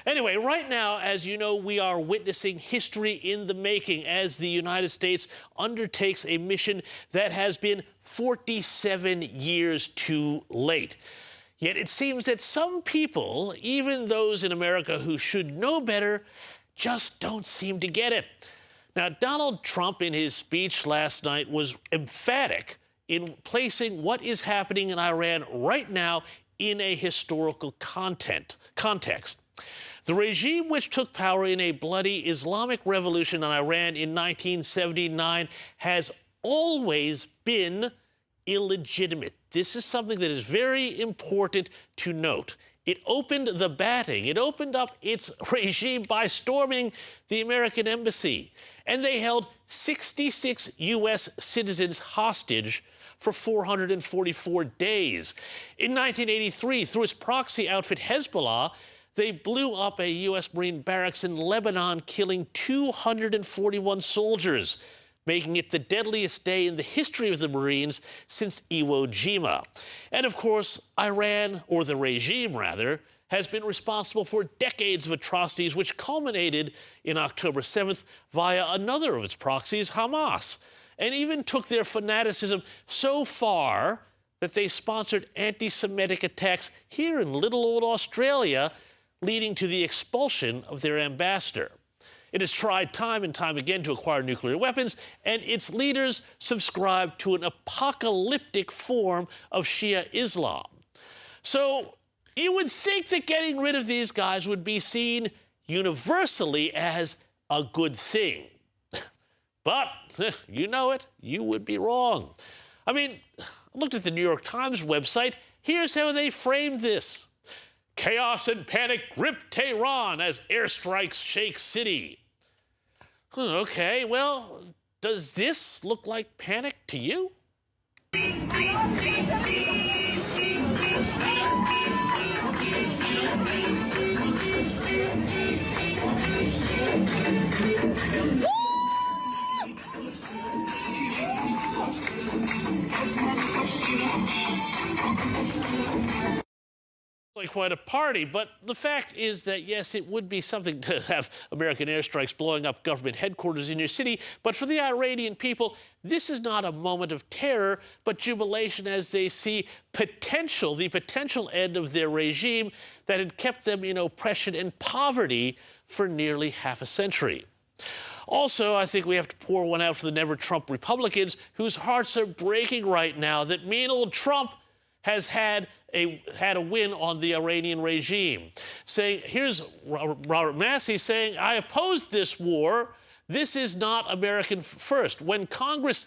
Anyway, right now, as you know, we are witnessing history in the making as the United States undertakes a mission that has been 47 years too late. Yet it seems that some people, even those in America who should know better, just don't seem to get it. Now, Donald Trump, in his speech last night, was emphatic in placing what is happening in Iran right now in a historical context. The regime which took power in a bloody Islamic revolution in Iran in 1979 has always been illegitimate. This is something that is very important to note. It opened the batting. It opened up its regime by storming the American embassy. And they held 66 U.S. citizens hostage for 444 days. In 1983, through its proxy outfit Hezbollah, they blew up a U.S. Marine barracks in Lebanon, killing 241 soldiers, making it the deadliest day in the history of the Marines since Iwo Jima. And of course, Iran, or the regime rather, has been responsible for decades of atrocities which culminated in October 7th via another of its proxies, Hamas, and even took their fanaticism so far that they sponsored anti-Semitic attacks here in little old Australia, leading to the expulsion of their ambassador. It has tried time and time again to acquire nuclear weapons, and its leaders subscribe to an apocalyptic form of Shia Islam. So you would think that getting rid of these guys would be seen universally as a good thing. But, you know it, you would be wrong. I mean, I looked at the New York Times website. Here's how they framed this. Chaos and panic grip Tehran as airstrikes shake city. Okay, well, does this look like panic to you? Like quite a party, but the fact is that, yes, it would be something to have American airstrikes blowing up government headquarters in your city, but for the Iranian people, this is not a moment of terror, but jubilation as they see the potential end of their regime that had kept them in oppression and poverty for nearly half a century. Also, I think we have to pour one out for the never-Trump Republicans whose hearts are breaking right now that mean old Trump has had a win on the Iranian regime. Here's Robert Massey saying, I opposed this war. This is not American first. When Congress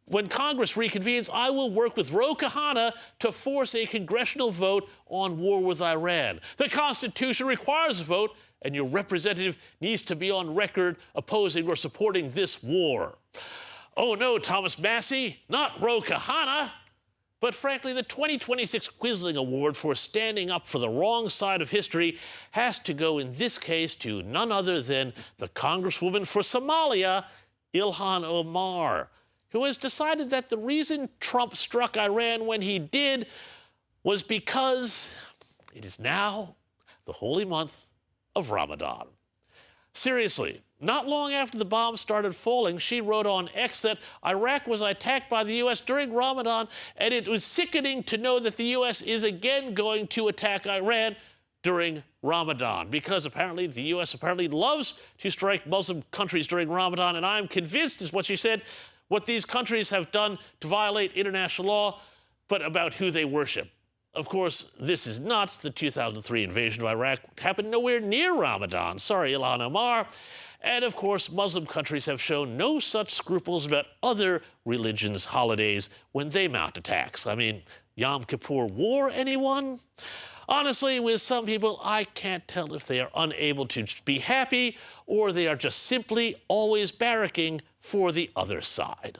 reconvenes, I will work with Ro Khanna to force a congressional vote on war with Iran. The Constitution requires a vote, and your representative needs to be on record opposing or supporting this war. Oh no, Thomas Massey, not Ro Khanna. But frankly, the 2026 Quisling Award for standing up for the wrong side of history has to go in this case to none other than the Congresswoman for Somalia, Ilhan Omar, who has decided that the reason Trump struck Iran when he did was because it is now the holy month of Ramadan. Seriously, not long after the bombs started falling, she wrote on X that Iraq was attacked by the U.S. during Ramadan, and it was sickening to know that the U.S. is again going to attack Iran during Ramadan, because apparently the U.S. loves to strike Muslim countries during Ramadan, and I'm convinced, is what she said, what these countries have done to violate international law, but about who they worship. Of course, this is nuts. The 2003 invasion of Iraq happened nowhere near Ramadan. Sorry, Ilhan Omar. And of course, Muslim countries have shown no such scruples about other religions' holidays when they mount attacks. I mean, Yom Kippur War, anyone? Honestly, with some people, I can't tell if they are unable to be happy or they are just simply always barracking for the other side.